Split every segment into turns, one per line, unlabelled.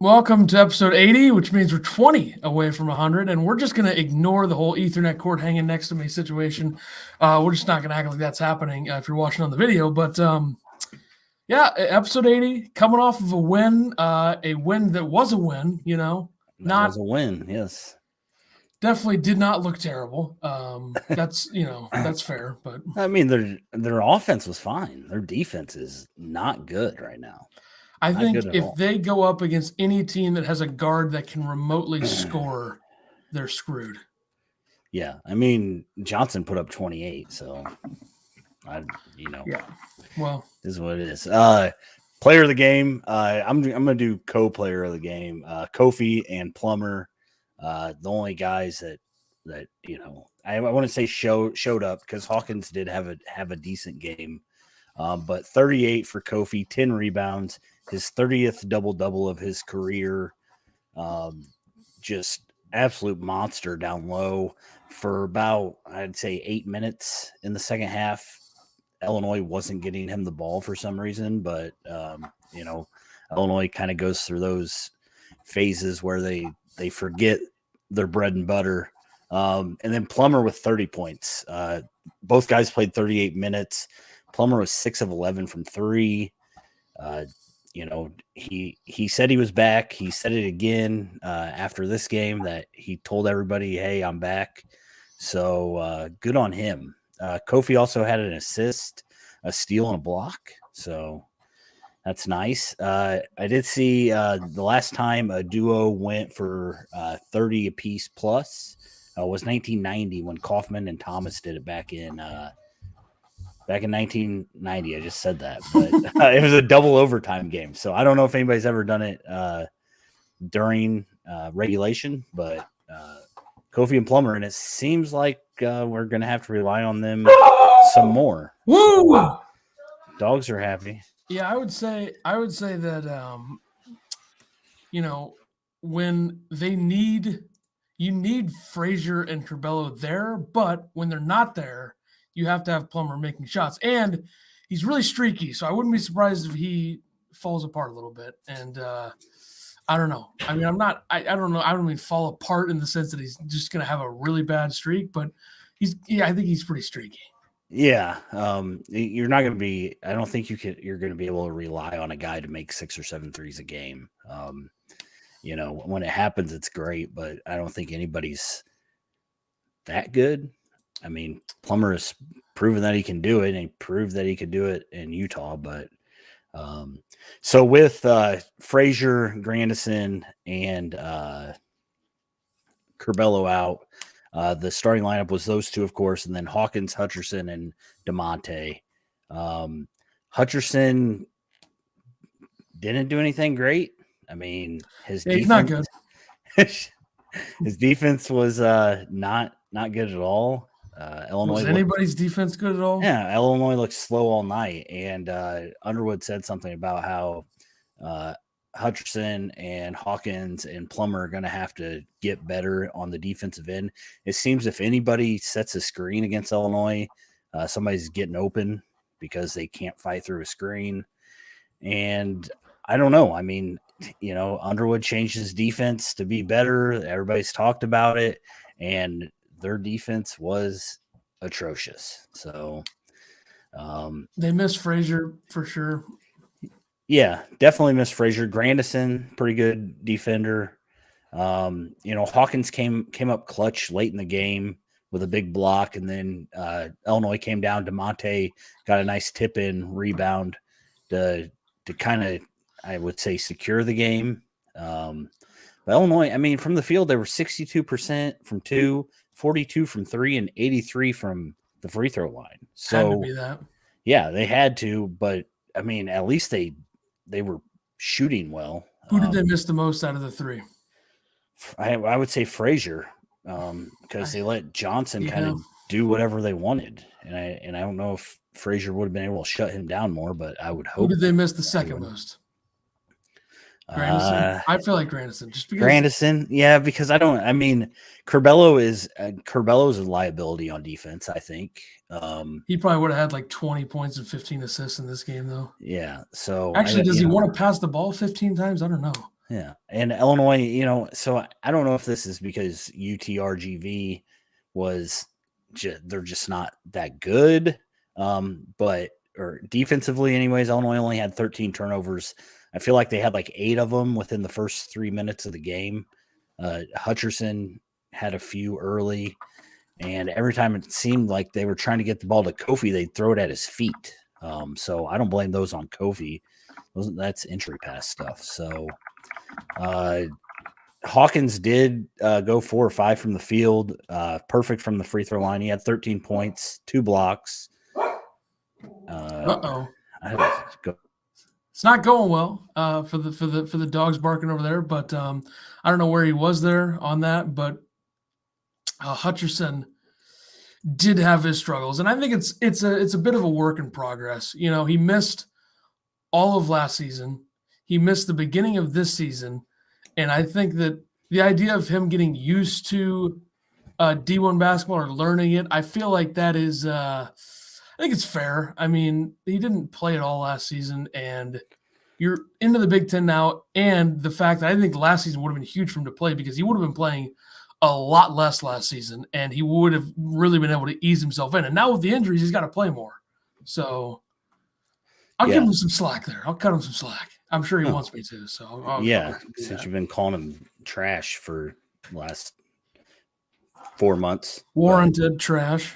Welcome to episode 80, which means we're 20 away from 100, and we're just going to ignore the whole Ethernet cord hanging next to me situation. We're just not going to act like that's happening if you're watching on the video. But episode 80, coming off of a win that was a win,
That was a win, yes.
Definitely did not look terrible. That's fair. But
I mean, their offense was fine. Their defense is not good right now.
I think if they go up against any team that has a guard that can remotely score, they're screwed.
Yeah, I mean, Johnson put up 28, so
well,
this is what it is. Player of the game. I'm gonna do co-player of the game. Kofi and Plummer, the only guys that I want to say showed up because Hawkins did have a decent game. But 38 for Kofi, 10 rebounds, his 30th double-double of his career. Just absolute monster down low for about, I'd say, 8 minutes in the second half. Illinois wasn't getting him the ball for some reason, but, Illinois kind of goes through those phases where they forget their bread and butter. And then Plummer with 30 points. Both guys played 38 minutes. Plummer was 6 of 11 from 3. He said he was back. He said it again after this game that he told everybody, "Hey, I'm back." So good on him. Kofi also had an assist, a steal, and a block. So that's nice. I did see the last time a duo went for 30 apiece plus was 1990 when Kaufman and Thomas did it back in 1990. I just said that, but it was a double overtime game. So I don't know if anybody's ever done it during regulation, but Kofi and Plummer, and it seems like we're going to have to rely on them some more.
Woo!
So, dogs are happy.
Yeah, I would say that when you need Frazier and Curbelo there, but when they're not there, you have to have Plummer making shots, and he's really streaky. So I wouldn't be surprised if he falls apart a little bit. And I don't know. I mean, I don't know. I don't mean fall apart in the sense that he's just going to have a really bad streak, but I think he's pretty streaky.
Yeah. You're not going to be, I don't think you're going to be able to rely on a guy to make 6 or 7 threes a game. When it happens, it's great, but I don't think anybody's that good. I mean, Plummer has proven that he can do it, and he proved that he could do it in Utah. But so with Frazier, Grandison, and Curbelo out, the starting lineup was those two, of course, and then Hawkins, Hutcherson, and DeMonte. Hutcherson didn't do anything great. I mean, his defense,
he's not good.
His defense was not good at all. Illinois
was anybody's defense good at all?
Yeah, Illinois looked slow all night, and Underwood said something about how Hutcherson and Hawkins and Plummer are going to have to get better on the defensive end. It seems if anybody sets a screen against Illinois, somebody's getting open because they can't fight through a screen. And I don't know. I mean, Underwood changed his defense to be better. Everybody's talked about it, and their defense was atrocious. So
they missed Frazier for sure.
Yeah, definitely missed Frazier. Grandison, pretty good defender. Hawkins came up clutch late in the game with a big block, and then Illinois came down. DeMonte got a nice tip-in rebound to kind of, I would say, secure the game. But Illinois, I mean, from the field, they were 62% from 2, 42 from 3, and 83 from the free throw line. So,
had to be that.
Yeah, they had to, but I mean, at least they were shooting well.
Who did they miss the most out of the 3?
I would say Frazier, because they let Johnson kind of do whatever they wanted, and I don't know if Frazier would have been able to shut him down more, but I would hope.
Who did they miss the second most? Grandison? I feel like Grandison. Just because
Grandison, yeah, because Curbelo is a liability on defense, I think.
He probably would have had like 20 points and 15 assists in this game, though.
Yeah. So
actually, does he want to pass the ball 15 times? I don't know.
Yeah, and Illinois, so I don't know if this is because UTRGV was they're just not that good, but or defensively, anyways. Illinois only had 13 turnovers. I feel like they had like 8 of them within the first 3 minutes of the game. Hutcherson had a few early, and every time it seemed like they were trying to get the ball to Kofi, they'd throw it at his feet. So I don't blame those on Kofi. That's entry pass stuff. So Hawkins did go 4 or 5 from the field, perfect from the free throw line. He had 13 points, 2 blocks.
It's not going well for the dogs barking over there, but I don't know where he was there on that, but Hutcherson did have his struggles, and I think it's a bit of a work in progress. He missed all of last season. He missed the beginning of this season, and I think that the idea of him getting used to D1 basketball or learning it, I feel like that is I think it's fair. I mean, he didn't play at all last season, and you're into the Big Ten now, and the fact that I think last season would have been huge for him to play because he would have been playing a lot less last season, and he would have really been able to ease himself in. And now with the injuries, he's got to play more. So I'll give him some slack there. I'll cut him some slack. I'm sure he wants me to. So I'll
since you've been calling him trash for the last 4 months.
Warranted trash.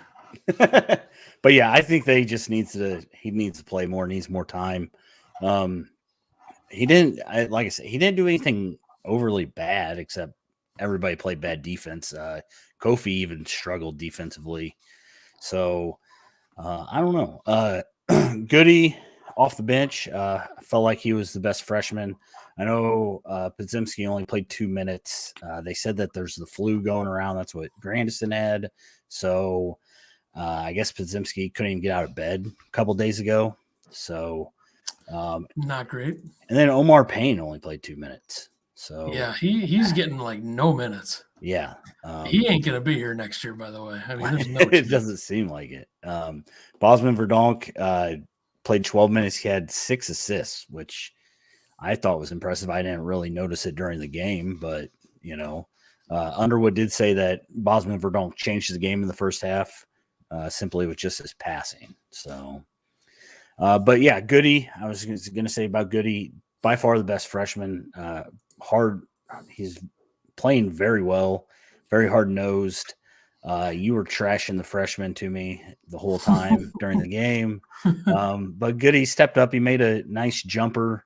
But yeah, I think he needs to play more, needs more time. He didn't, like I said, he didn't do anything overly bad except everybody played bad defense. Kofi even struggled defensively. So I don't know. Goody off the bench. Felt like he was the best freshman. I know Podziemski only played 2 minutes. They said that there's the flu going around. That's what Grandison had. So I guess Podziemski couldn't even get out of bed a couple days ago. So
not great.
And then Omar Payne only played 2 minutes. So
yeah, he's getting like no minutes.
Yeah.
He ain't gonna be here next year, by the way. I mean, there's no
it doesn't seem like it. Bosman Verdonk played 12 minutes. He had 6 assists, which I thought was impressive. I didn't really notice it during the game, but Underwood did say that Bosman Verdonk changed the game in the first half, simply with just his passing. So, but yeah, Goody. I was going to say about Goody, by far the best freshman. He's playing very well, very hard nosed. You were trashing the freshman to me the whole time during the game. But Goody stepped up. He made a nice jumper.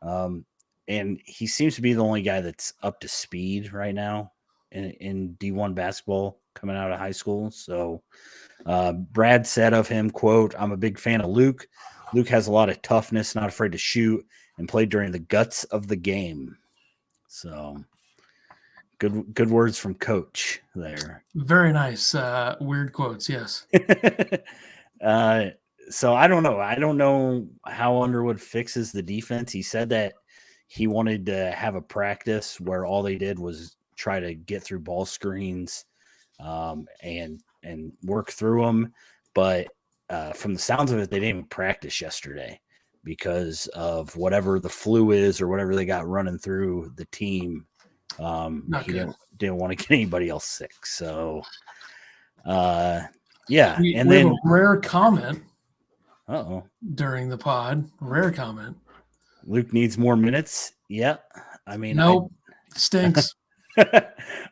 And he seems to be the only guy that's up to speed right now in D1 basketball coming out of high school. So Brad said of him, quote, "I'm a big fan of Luke. Luke has a lot of toughness, not afraid to shoot, and played during the guts of the game." So good words from Coach there.
Very nice. Weird quotes, yes.
So I don't know. I don't know how Underwood fixes the defense. He said that he wanted to have a practice where all they did was try to get through ball screens and work through them. But from the sounds of it, they didn't even practice yesterday because of whatever the flu is or whatever they got running through the team. He didn't want to get anybody else sick. So, yeah.
We
then
have a rare comment.
Uh-oh.
During the pod, rare comment.
Luke needs more minutes. Yeah. I mean,
nope. Stinks.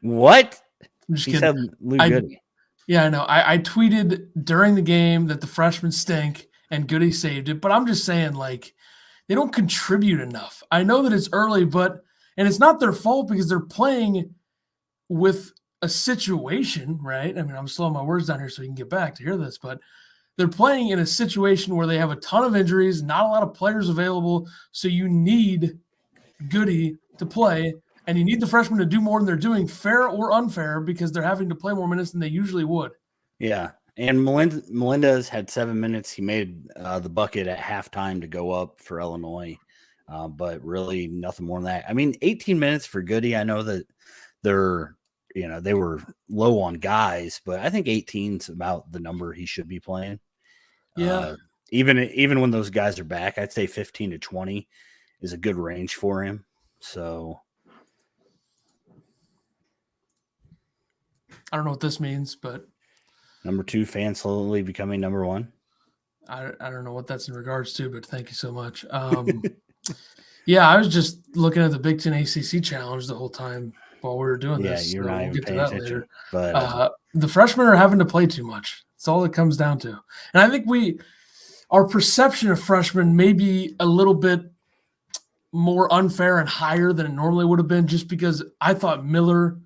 What?
I'm just
he
kidding.
said Luke Goody.
Yeah, I know. I tweeted during the game that the freshmen stink and Goody saved it, but I'm just saying, like, they don't contribute enough. I know that it's early, and it's not their fault because they're playing with a situation, right? I mean, I'm slowing my words down here so you can get back to hear this, but they're playing in a situation where they have a ton of injuries, not a lot of players available, so you need Goody to play, and you need the freshmen to do more than they're doing, fair or unfair, because they're having to play more minutes than they usually would.
Yeah, and Melendez had 7 minutes. He made the bucket at halftime to go up for Illinois, but really nothing more than that. I mean, 18 minutes for Goody. I know that they were low on guys, but I think 18's about the number he should be playing.
Yeah.
Even when those guys are back, I'd say 15 to 20 is a good range for him. So,
I don't know what this means, but
Number 2 fan slowly becoming number 1.
I don't know what that's in regards to, but thank you so much. Yeah, I was just looking at the Big Ten ACC challenge the whole time while we were doing
Yeah,
this.
you're
So
not
we'll
even
get to
paying
that
attention.
later.
But
The freshmen are having to play too much. That's all it comes down to. And I think our perception of freshmen may be a little bit more unfair and higher than it normally would have been, just because I thought Miller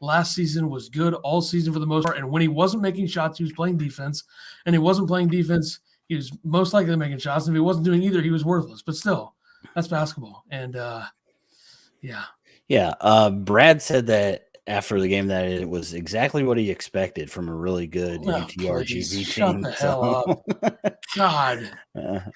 last season was good all season for the most part. And when he wasn't making shots, he was playing defense. And he wasn't playing defense, he was most likely making shots. And if he wasn't doing either, he was worthless. But still, that's basketball. And
yeah, Brad said that after the game that it was exactly what he expected from a really good UTRGV
shut
team.
the hell up. God.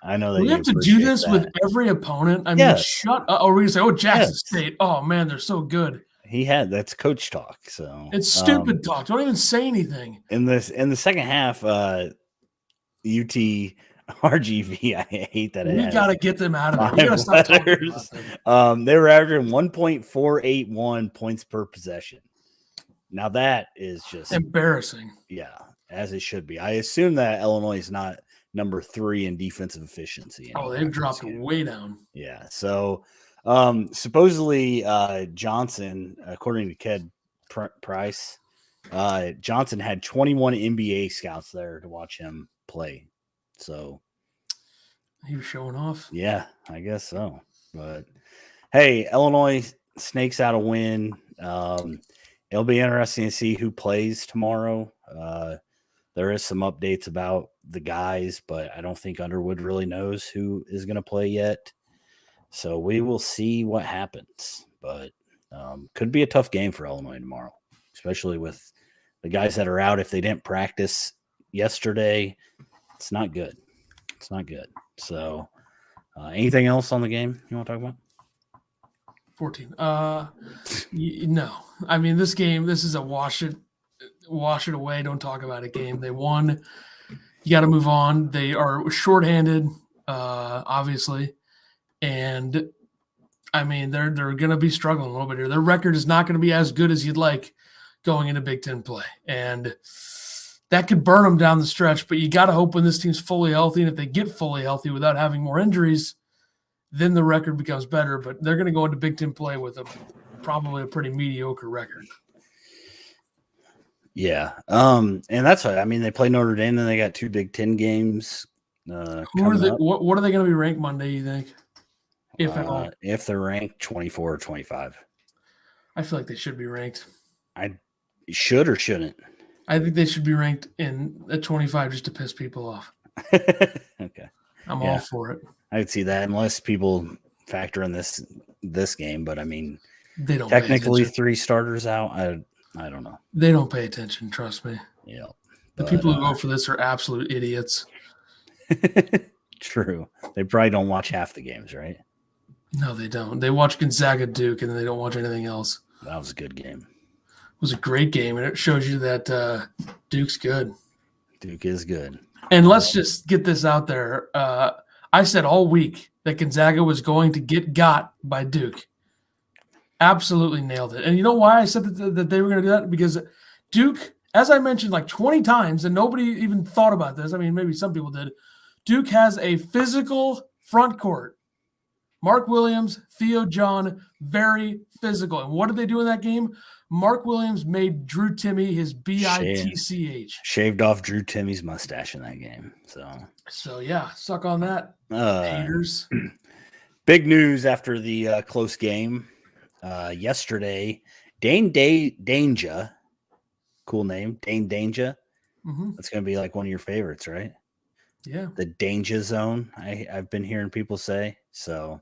I know that
We
you
have to do
appreciate
this
that.
with every opponent. I mean,
Yes.
shut up. Or we're going to say, oh, Jackson
Yes.
State. Oh, man, they're so good.
That's coach talk. So
It's stupid talk. Don't even say anything.
In the second half, UTRGV, I hate that.
We got to get them out of there. We got to stop talking about them.
They were averaging 1.481 points per possession. Now that is just
embarrassing.
Yeah, as it should be. I assume that Illinois is not number 3 in defensive efficiency.
Oh, they've dropped way down.
Yeah. So supposedly Johnson, according to Ked Price, Johnson had 21 NBA scouts there to watch him play. So
he was showing off.
Yeah, I guess so. But hey, Illinois snakes out a win. It'll be interesting to see who plays tomorrow. There is some updates about the guys, but I don't think Underwood really knows who is going to play yet. So we will see what happens. But could be a tough game for Illinois tomorrow, especially with the guys that are out. If they didn't practice yesterday, it's not good. It's not good. So anything else on the game you want to talk about?
14. No. I mean, this is a wash it away. Don't talk about it game. They won. You got to move on. They are shorthanded, obviously. And I mean, they're going to be struggling a little bit here. Their record is not going to be as good as you'd like going into Big Ten play. And that could burn them down the stretch, but you got to hope when this team's fully healthy, and if they get fully healthy without having more injuries, then the record becomes better. But they're going to go into Big Ten play with probably a pretty mediocre record.
Yeah. And that's why, I mean, they play Notre Dame, and they got 2 Big Ten games.
What are they going to be ranked Monday, you think? If at all.
If they're ranked 24 or 25.
I feel like they should be ranked.
I should or shouldn't?
I think they should be ranked at 25 just to piss people off.
Okay.
I'm all for it.
I would see that, unless people factor in this game, but I mean,
they don't
technically 3 starters out. I don't know.
They don't pay attention, trust me.
Yeah.
The people who go for this are absolute idiots.
True. They probably don't watch half the games, right?
No, they don't. They watch Gonzaga Duke, and then they don't watch anything else.
That was a good game.
It was a great game, and it shows you that Duke's good.
Duke is good.
And let's just get this out there. I said all week that Gonzaga was going to get got by Duke. Absolutely nailed it. And you know why I said that they were going to do that? Because Duke, as I mentioned like 20 times, and nobody even thought about this. I mean, maybe some people did. Duke has a physical front court. Mark Williams, Theo John, very physical. And what did they do in that game? Mark Williams made Drew Timme his bitch.
Shaved off Drew Timmy's mustache in that game. So
yeah, suck on that, haters.
Big news after the close game yesterday. Dane Danger, cool name, Dane Danger.
Mm-hmm.
That's going to be like one of your favorites, right?
Yeah.
The Danger Zone, I've been hearing people say. So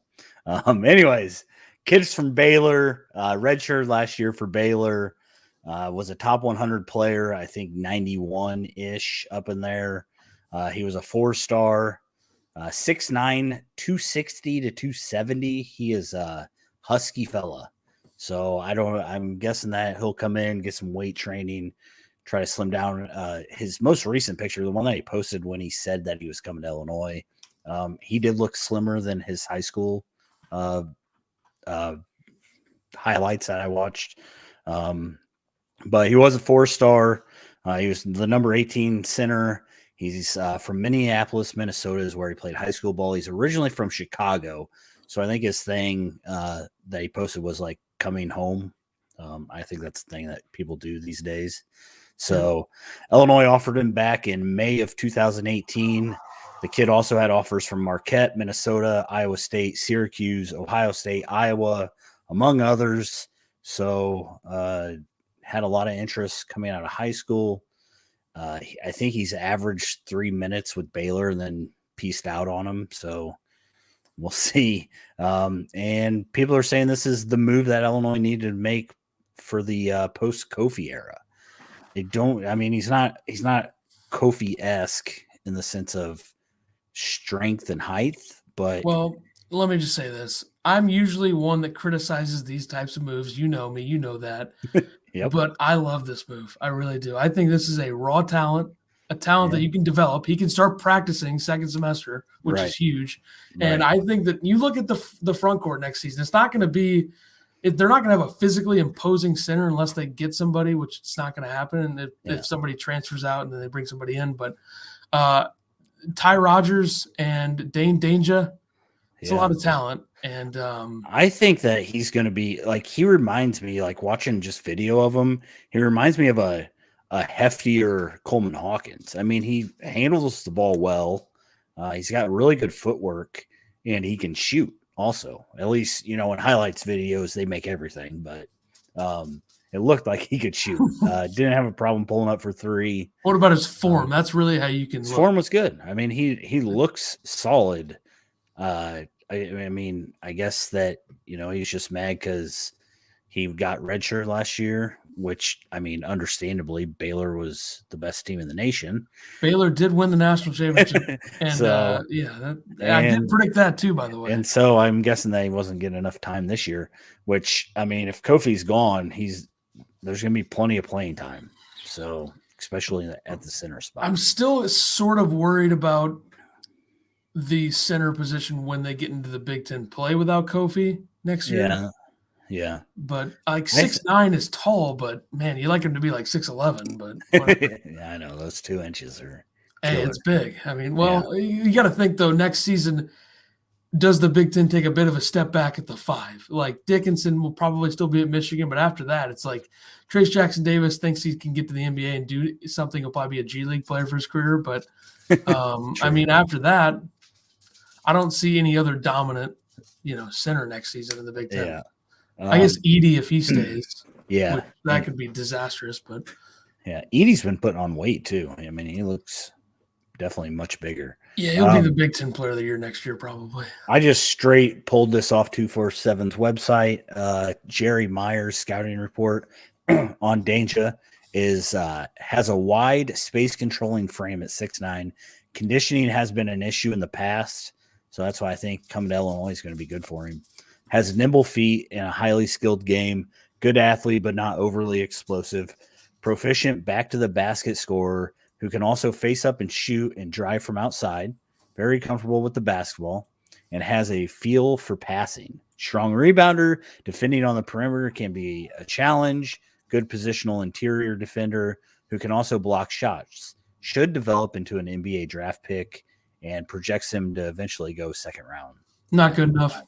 anyways, kids from Baylor, redshirt last year for Baylor, was a top 100 player, I think 91-ish up in there. He was a 4-star, 6'9", 260 to 270. He is a husky fella. So I'm guessing that he'll come in, get some weight training, try to slim down. His most recent picture, the one that he posted when he said that he was coming to Illinois, he did look slimmer than his high school highlights that I watched. but he was a 4-star. He was the number 18 center. He's from Minneapolis, Minnesota is where he played high school ball. He's originally from Chicago. So I think his thing that he posted was like coming home. I think that's the thing that people do these days. So Illinois offered him back in May of 2018. The kid also had offers from Marquette, Minnesota, Iowa State, Syracuse, Ohio State, Iowa, among others. So had a lot of interest coming out of high school. I think he's averaged 3 minutes with Baylor and then pieced out on him. So we'll see. And people are saying this is the move that Illinois needed to make for the post-Kofi era. He's not Kofi-esque in the sense of strength and height, but
well, let me just say this. I'm usually one that criticizes these types of moves. You know me, you know that.
Yep.
But I love this move. I really do. I think this is a raw talent, a talent that you can develop. He can start practicing second semester, which is huge. And I think that you look at the front court next season, it's not going to be they're not going to have a physically imposing center unless they get somebody, which it's not going to happen. If somebody transfers out and then they bring somebody in. But Ty Rogers and Dane Danger, it's a lot of talent. And
I think that he's going to be like, he reminds me, like watching just video of him, he reminds me of a heftier Coleman Hawkins. I mean, he handles the ball well. He's got really good footwork and he can shoot also. At least, in highlights videos, they make everything, but it looked like he could shoot. Didn't have a problem pulling up for 3.
What about his form? That's really how you can
his form was good. I mean, he looks solid. I mean, I guess that, he's just mad because he got redshirt last year, which, I mean, understandably, Baylor was the best team in the nation.
Baylor did win the national championship. And, I did predict that too, by the way.
And so I'm guessing that he wasn't getting enough time this year, which, I mean, if Kofi's gone, there's going to be plenty of playing time. So, especially at the center spot.
I'm still sort of worried about the center position when they get into the Big Ten play without Kofi next year.
Yeah.
But like 6'9" is tall, but man, you like him to be like 6'11", but
yeah, I know those 2 inches are
killer. It's big. I mean, you got to think though, next season, does the Big Ten take a bit of a step back at the 5? Like Dickinson will probably still be at Michigan, but after that, it's like Trace Jackson Davis thinks he can get to the NBA and do something. He'll probably be a G League player for his career. But I mean, after that, I don't see any other dominant, center next season in the Big Ten.
Yeah.
I guess Edey, if he stays,
that
could be disastrous. But
Edey's been putting on weight too. I mean, he looks definitely much bigger.
Yeah, he'll be the Big Ten Player of the Year next year, probably.
I just straight pulled this off 247's website. Jerry Meyers' scouting report on Danger has a wide space controlling frame at 6'9". Conditioning has been an issue in the past, so that's why I think coming to Illinois is going to be good for him. Has nimble feet in a highly skilled game, good athlete but not overly explosive, proficient back to the basket scorer who can also face up and shoot and drive from outside, very comfortable with the basketball, and has a feel for passing. Strong rebounder, defending on the perimeter can be a challenge, good positional interior defender who can also block shots. Should develop into an NBA draft pick and projects him to eventually go second round.
Not good enough.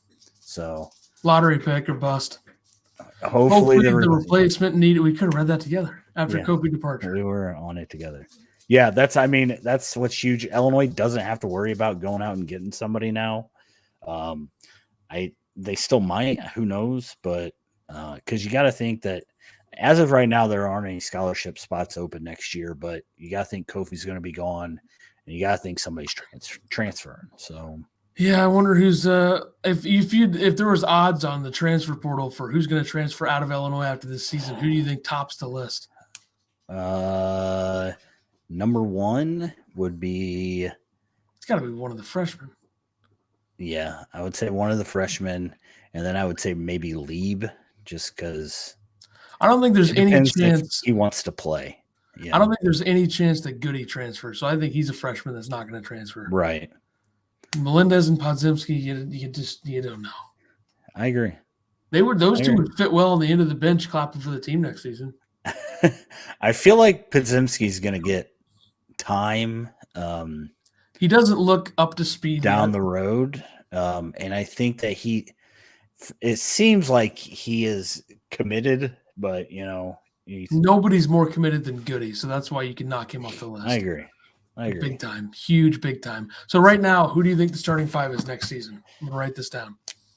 So
lottery pick or bust.
Hopefully
the replacement needed. We could have read that together after Kofi departure.
We were on it together. Yeah, that's what's huge. Illinois doesn't have to worry about going out and getting somebody now. They still might, who knows, but because you got to think that as of right now, there aren't any scholarship spots open next year, but you got to think Kofi's going to be gone, and you got to think somebody's transferring. So
yeah, I wonder who's if there was odds on the transfer portal for who's going to transfer out of Illinois after this season, who do you think tops the list?
Number 1 would be.
It's got to be one of the freshmen.
Yeah, I would say one of the freshmen, and then I would say maybe Lieb, just because.
I don't think there's any chance
he wants to play.
I don't think there's any chance that Goody transfers. So I think he's a freshman that's not going to transfer.
Right.
Melendez and Podzimski, you don't know.
I agree.
Those two would fit well on the end of the bench clapping for the team next season.
I feel like Podziemski's going to get time
He doesn't look up to speed
down
yet.
the road. And I think that it seems like he is committed, but,
Nobody's more committed than Goody, so that's why you can knock him off the list.
I agree.
Big time. Huge, big time. So right now, who do you think the starting five is next season? I'm going to write this down.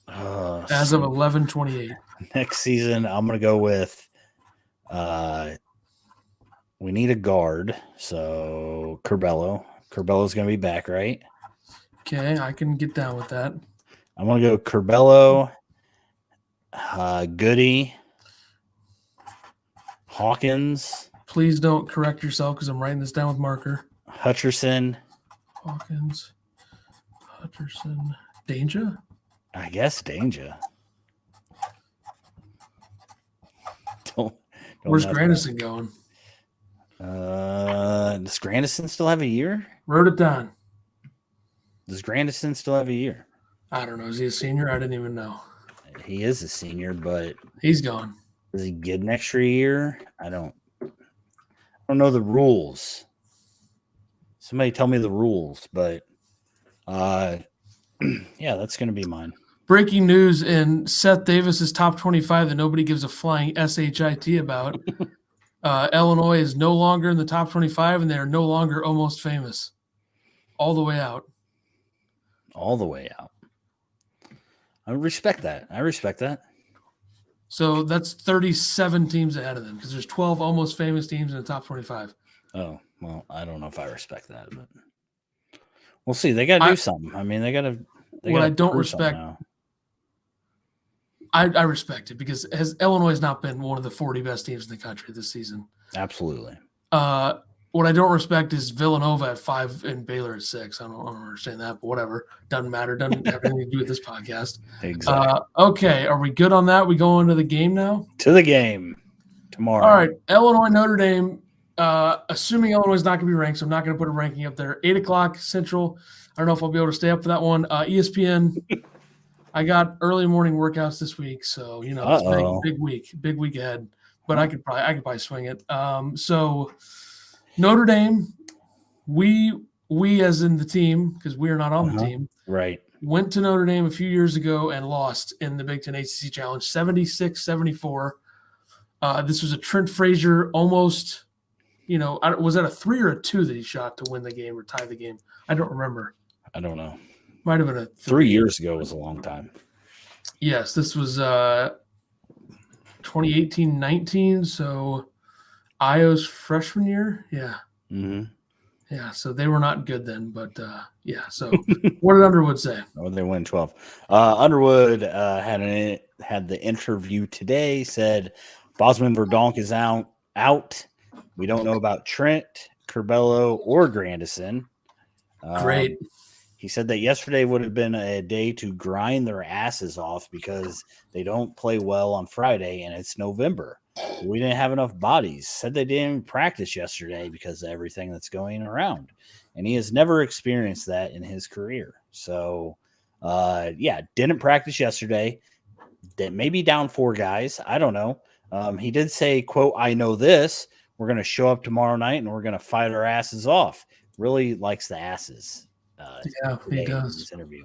As of 11/28.
Next season, I'm going to go with we need a guard. So Curbelo. Curbelo's going to be back, right?
Okay, I can get down with that.
I'm going to go Curbelo, Goody, Hawkins.
Please don't correct yourself because I'm writing this down with marker.
Hutcherson.
Hawkins. Hutcherson. Danger?
I guess Danger. Don't
Where's Grandison going?
Does Grandison still have a year?
Wrote it down.
Does Grandison still have a year?
I don't know. Is he a senior? I didn't even know.
He is a senior, but
he's gone.
Does he get an extra year? I don't know the rules. Somebody tell me the rules, but yeah, that's going to be mine.
Breaking news in Seth Davis's top 25 that nobody gives a flying shit about. Illinois is no longer in the top 25, and they are no longer almost famous. All the way out.
All the way out. I respect that.
So that's 37 teams ahead of them because there's 12 almost famous teams in the top 25.
Oh, well, I don't know if I respect that, but we'll see. They got to do something. I mean, they got to.
What I don't respect. I respect it because Illinois has not been one of the 40 best teams in the country this season.
Absolutely.
What I don't respect is Villanova at 5 and Baylor at 6. I don't understand that, but whatever. Doesn't matter. Doesn't have anything to do with this podcast.
Exactly.
Okay. Are we good on that? We go into the game now?
To the game tomorrow.
All right. Illinois, Notre Dame. Assuming Illinois is not going to be ranked, so I'm not going to put a ranking up there. 8 o'clock Central. I don't know if I'll be able to stay up for that one. ESPN. I got early morning workouts this week, so it's big week ahead. But I could probably swing it. So Notre Dame, we as in the team, because we are not on the team,
right?
Went to Notre Dame a few years ago and lost in the Big Ten ACC Challenge, 76-74. This was a Trent Frazier almost. Was that a 3 or a 2 that he shot to win the game or tie the game? I don't remember.
I don't know.
Might have been a
3 years ago was a long time.
Yes, this was 2018-19, so Io's freshman year. Yeah.
Mm-hmm.
Yeah, so they were not good then, but yeah. So what did Underwood say?
Oh, they win 12. Underwood had the interview today, said Bosman Verdonk is out. We don't know about Trent, Curbelo, or Grandison.
Great.
He said that yesterday would have been a day to grind their asses off because they don't play well on Friday and it's November. We didn't have enough bodies. Said they didn't even practice yesterday because of everything that's going around. And he has never experienced that in his career. So, didn't practice yesterday. That may be down 4 guys. I don't know. He did say, quote, "I know this. We're going to show up tomorrow night and we're going to fight our asses off." Really likes the asses.
He does.
In this interview.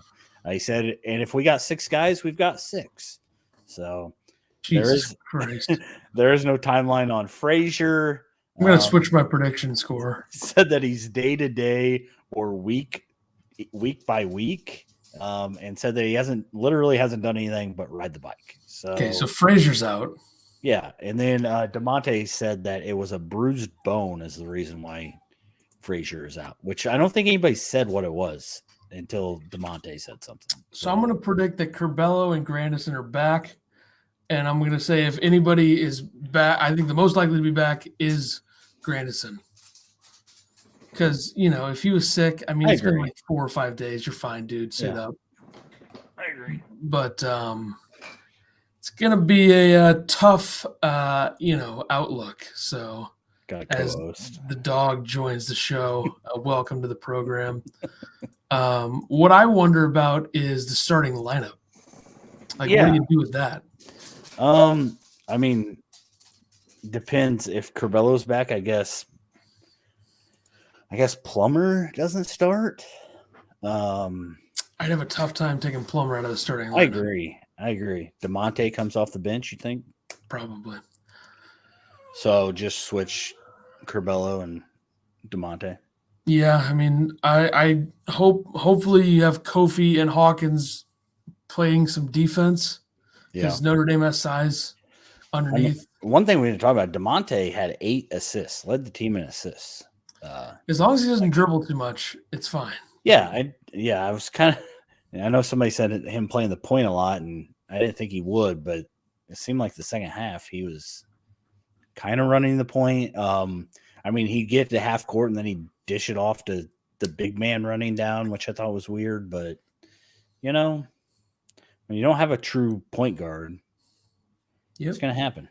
He said, and if we got 6 guys, we've got 6. So
Jesus Christ.
There is no timeline on Frazier.
I'm going to switch my prediction score.
Said that he's day to day or week by week, and said that he hasn't done anything but ride the bike.
So Frazier's out.
Yeah, and then DeMonte said that it was a bruised bone is the reason why Frazier is out, which I don't think anybody said what it was until DeMonte said something.
So I'm going to predict that Curbelo and Grandison are back, and I'm going to say if anybody is back, I think the most likely to be back is Grandison. Because, if he was sick, it's been like 4 or 5 days. You're fine, dude. Sit up.
I agree.
But it's going to be a tough, outlook. So as the dog joins the show, welcome to the program. What I wonder about is the starting lineup. What do you do with that?
depends if Curbello's back. I guess Plummer doesn't start.
I'd have a tough time taking Plummer out of the starting
I
lineup.
agree. DeMonte comes off the bench, you think?
Probably.
So just switch Curbello and DeMonte.
Yeah, I mean, I hopefully you have Kofi and Hawkins playing some defense because Notre Dame has size underneath.
One thing we didn't talk about, DeMonte had 8 assists, led the team in assists.
As long as he doesn't dribble too much, it's fine.
I was kind of. I know somebody said him playing the point a lot, and I didn't think he would, but it seemed like the second half he was kind of running the point. I mean, he'd get to half court and then he'd dish it off to the big man running down, which I thought was weird. But, you know, when you don't have a true point guard, it's going to happen.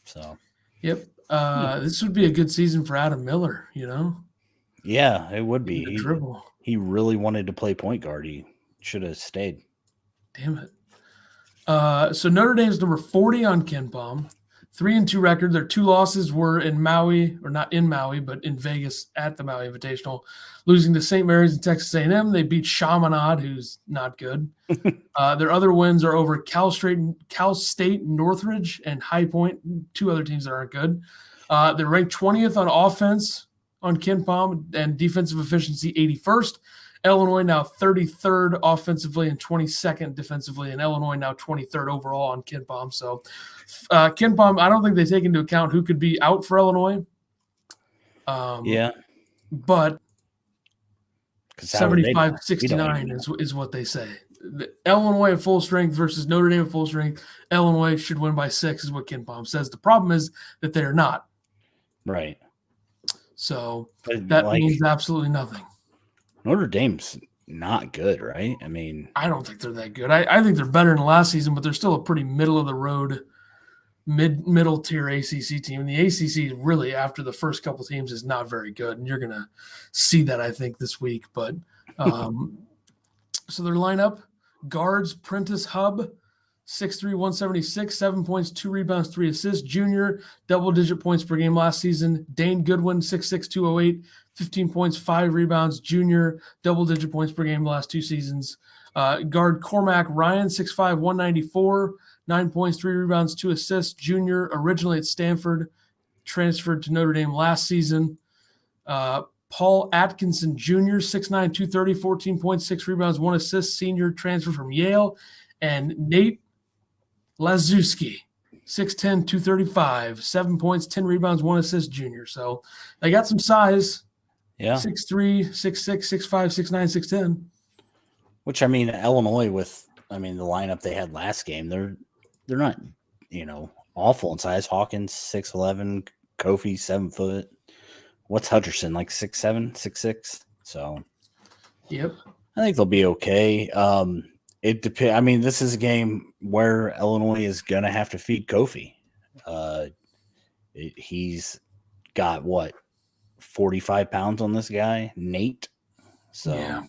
So,
this would be a good season for Adam Miller, you know?
Yeah, it would be.
Dribble.
He really wanted to play point guard. He should have stayed.
Damn it. So Notre Dame's number 40 on KenPom. 3-2 record. Their 2 losses were in Maui, or not in Maui, but in Vegas at the Maui Invitational, losing to St. Mary's and Texas A&M. They beat Chaminade, who's not good. Their other wins are over Cal State, Northridge, and High Point, 2 other teams that aren't good. They're ranked 20th on offense on KenPom and defensive efficiency 81st. Illinois now 33rd offensively and 22nd defensively, and Illinois now 23rd overall on KenPom. So KenPom, I don't think they take into account who could be out for Illinois. But 75-69 is what they say. Illinois at full strength versus Notre Dame at full strength. Illinois should win by 6 is what KenPom says. The problem is that they are not.
Right.
So that means absolutely nothing.
Notre Dame's not good, right? I mean,
I don't think they're that good. I think they're better than last season, but they're still a pretty middle of the road, middle tier ACC team. And the ACC really, after the first couple teams, is not very good, and you're gonna see that I think this week. But so their lineup: guards Prentice Hub, 6'3", 176, 7 points, 2 rebounds, 3 assists. Junior, double-digit points per game last season. Dane Goodwin, 6'6", 208, 15 points, 5 rebounds. Junior, double-digit points per game the last 2 seasons. Guard Cormac Ryan, 6'5", 194, 9 points, 3 rebounds, 2 assists. Junior, originally at Stanford, transferred to Notre Dame last season. Paul Atkinson Jr., 6'9", 230, 14 points, 6 rebounds, 1 assist. Senior, transfer from Yale. And Nate Lazuski, 6'10", 235, 7 points, 10 rebounds, 1 assist, junior. So they got some size.
Yeah.
6'3", 6'6", 6'5", 6'9", 6'10".
Which, I mean, Illinois the lineup they had last game, they're not, awful in size. Hawkins, 6'11", Kofi, 7 foot. What's Hutcherson, like 6'7", 6'6"? So
Yep.
I think they'll be okay. It depends. I mean, this is a game where Illinois is going to have to feed Kofi. He's got 45 pounds on this guy, Nate. So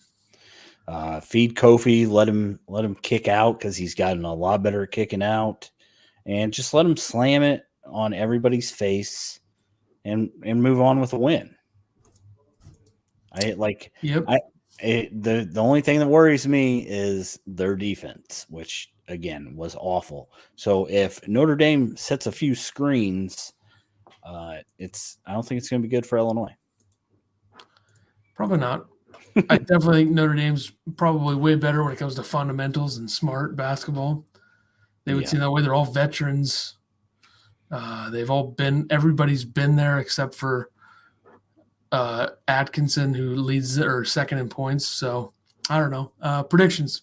feed Kofi, let him kick out because he's gotten a lot better at kicking out, and just let him slam it on everybody's face and move on with a win. The only thing that worries me is their defense, which again was awful. So if Notre Dame sets a few screens, I don't think it's going to be good for Illinois.
Probably not. I definitely think Notre Dame's probably way better when it comes to fundamentals and smart basketball. They would seem that way. They're all veterans. Everybody's been there except for Atkinson, who leads or second in points. So I don't know. Predictions.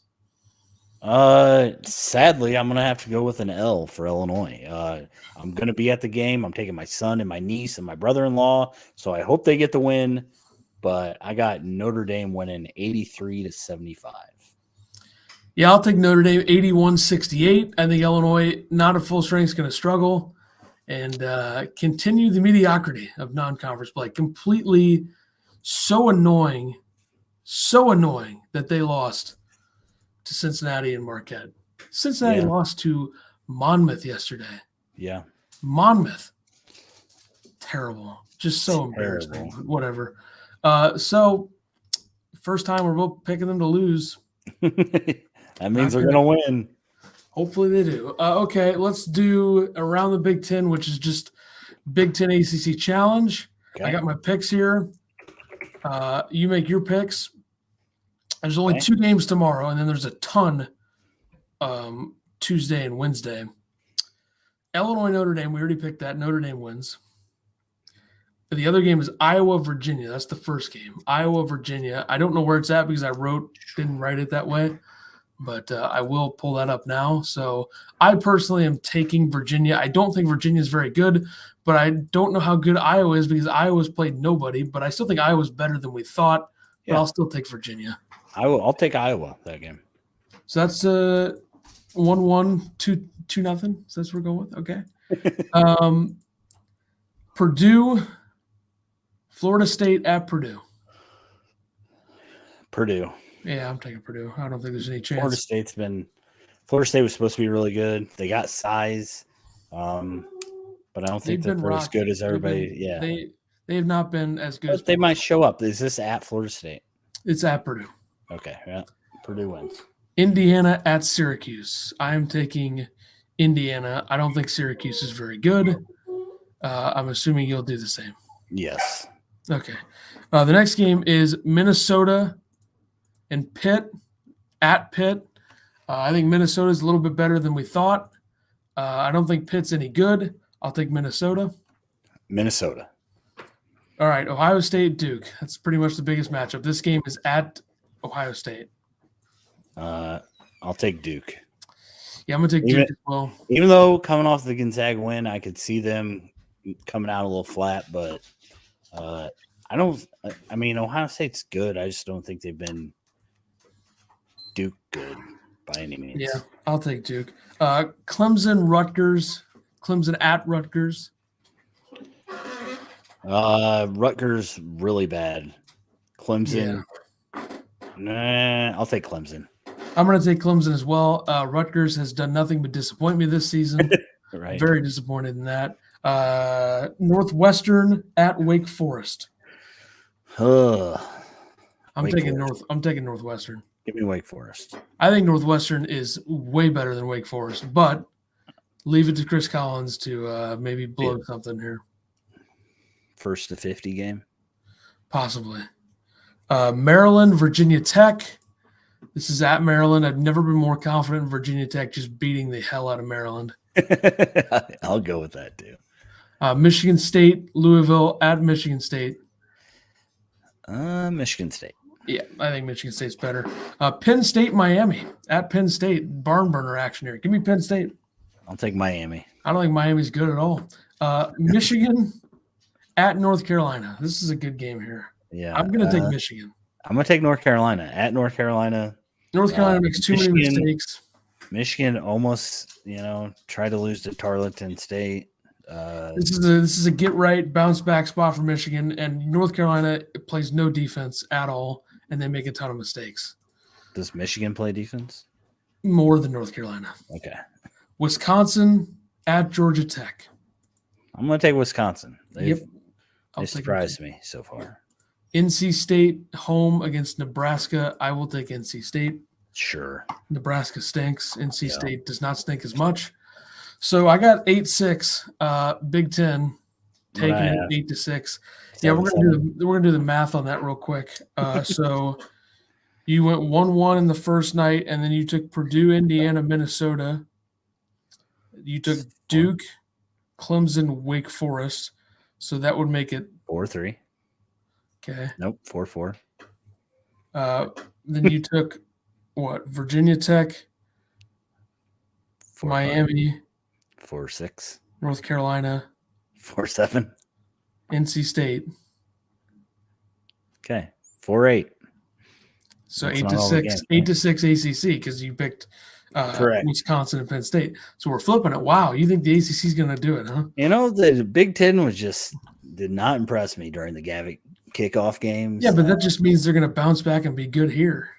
Sadly, I'm going to have to go with an L for Illinois. I'm going to be at the game. I'm taking my son and my niece and my brother-in-law. So I hope they get the win, but I got Notre Dame winning 83-75.
Yeah, I'll take Notre Dame 81-68. I think Illinois, not at full strength, is going to struggle and continue the mediocrity of non-conference play. Completely so annoying that they lost to Cincinnati and Marquette. Cincinnati lost to Monmouth yesterday.
Yeah.
Monmouth. terrible. Just so embarrassing.
Terrible.
But whatever. So first time we're both picking them to lose.
That means they're gonna win.
Hopefully they do. Okay, let's do around the Big Ten, which is just Big Ten ACC Challenge.
Okay.
I got my picks here. You make your picks. There's only 2 games tomorrow, and then there's a ton Tuesday and Wednesday. Illinois, Notre Dame. We already picked that. Notre Dame wins. The other game is Iowa, Virginia. That's the first game. Iowa, Virginia. I don't know where it's at because I didn't write it that way, but I will pull that up now. So I personally am taking Virginia. I don't think Virginia is very good, but I don't know how good Iowa is because Iowa's played nobody, but I still think Iowa's better than we thought, but I'll still take Virginia.
I'll take Iowa that game.
So that's 1-1, 2-0. So that's what we're going with. Okay. Purdue, Florida State at Purdue.
Purdue.
Yeah, I'm taking Purdue. I don't think there's any chance.
Florida State was supposed to be really good. They got size, but I don't think they're as good as everybody.
They have not been as good.
But they might show up. Is this at Florida State?
It's at Purdue.
Okay, yeah, Purdue wins.
Indiana at Syracuse. I'm taking Indiana. I don't think Syracuse is very good. I'm assuming you'll do the same.
Yes.
Okay. The next game is Minnesota and Pitt at Pitt. I think Minnesota is a little bit better than we thought. I don't think Pitt's any good. I'll take Minnesota.
Minnesota.
All right, Ohio State, Duke. That's pretty much the biggest matchup. This game is at Ohio State.
I'll take Duke.
Yeah, I'm going to take Duke as well.
Even though coming off the Gonzaga win, I could see them coming out a little flat, but I mean, Ohio State's good. I just don't think they've been Duke good by any means.
Yeah, I'll take Duke. Clemson, Rutgers. Clemson at Rutgers.
Rutgers really bad. Clemson. I'll take Clemson.
I'm going to take Clemson as well. Rutgers has done nothing but disappoint me this season.
Right.
Very disappointed in that. Northwestern at Wake Forest. I'm taking Northwestern.
Give me Wake Forest.
I think Northwestern is way better than Wake Forest, but leave it to Chris Collins to maybe blow something here.
First to 50 game?
Possibly. Maryland, Virginia Tech. This is at Maryland. I've never been more confident in Virginia Tech just beating the hell out of Maryland.
I'll go with that too.
Michigan State, Louisville at Michigan State.
Michigan State.
Yeah, I think Michigan State's better. Penn State, Miami at Penn State. Barn burner action here. Give me Penn State.
I'll take Miami.
I don't think Miami's good at all. Michigan at North Carolina. This is a good game here.
Yeah,
I'm going to take Michigan.
I'm going to take North Carolina. At North Carolina.
North Carolina makes too many mistakes.
Michigan almost, tried to lose to Tarleton State.
This is a get right bounce back spot for Michigan, and North Carolina plays no defense at all, and they make a ton of mistakes.
Does Michigan play defense?
More than North Carolina.
Okay.
Wisconsin at Georgia Tech.
I'm going to take Wisconsin. They surprised me so far.
NC State home against Nebraska. I will take NC State.
Sure.
Nebraska stinks. NC State does not stink as much. So I got 8-6. Big Ten taking it 8-6. Yeah, we're gonna do the math on that real quick. So you went 1-1 in the first night, and then you took Purdue, Indiana, Minnesota. You took Duke, Clemson, Wake Forest. So that would make it
4-3.
Okay.
Nope, 4-4.
Then you took what? Virginia Tech,
4-5.
Miami,
4-6.
North Carolina,
4-7.
NC State.
Okay, 4-8.
So 8-6, 8-6 ACC because you picked Wisconsin and Penn State. So we're flipping it. Wow, you think the ACC is going to do it, huh?
The Big Ten did not impress me during the Gavick kickoff games.
Yeah, but that just means they're going to bounce back and be good here.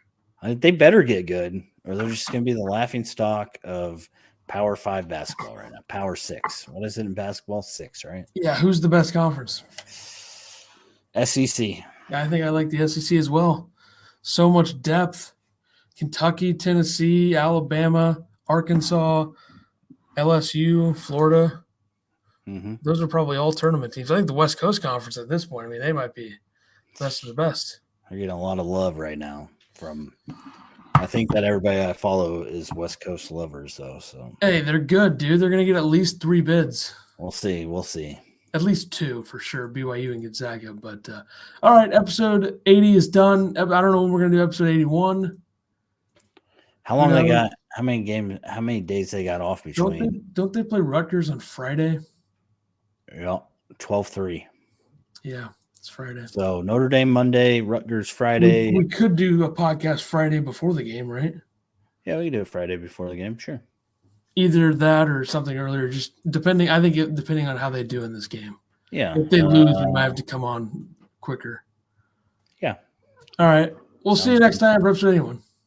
They better get good, or they're just going to be the laughing stock of Power 5 basketball right now. Power 6. What is it in basketball? 6, right?
Yeah, who's the best conference?
SEC.
I think I like the SEC as well. So much depth. Kentucky, Tennessee, Alabama, Arkansas, LSU, Florida.
Mm-hmm.
Those are probably all tournament teams. I think the West Coast Conference at this point, I mean, they might be the best of the best.
They're getting a lot of love right now from – I think that everybody I follow is West Coast lovers, though. So
hey, they're good, dude. They're going to get at least 3 bids.
We'll see.
At least 2 for sure, BYU and Gonzaga. But all right, episode 80 is done. I don't know when we're going to do episode 81.
How long they got? How many days they got off between?
Don't they play Rutgers on Friday?
Yeah, 12-3.
Yeah, it's Friday.
So Notre Dame Monday, Rutgers Friday.
We could do a podcast Friday before the game, right?
Yeah, we can do it Friday before the game, sure.
Either that or something earlier, just depending. I think depending on how they do in this game.
Yeah.
If they lose, we might have to come on quicker.
Yeah.
All right. We'll see you next time for episode 81.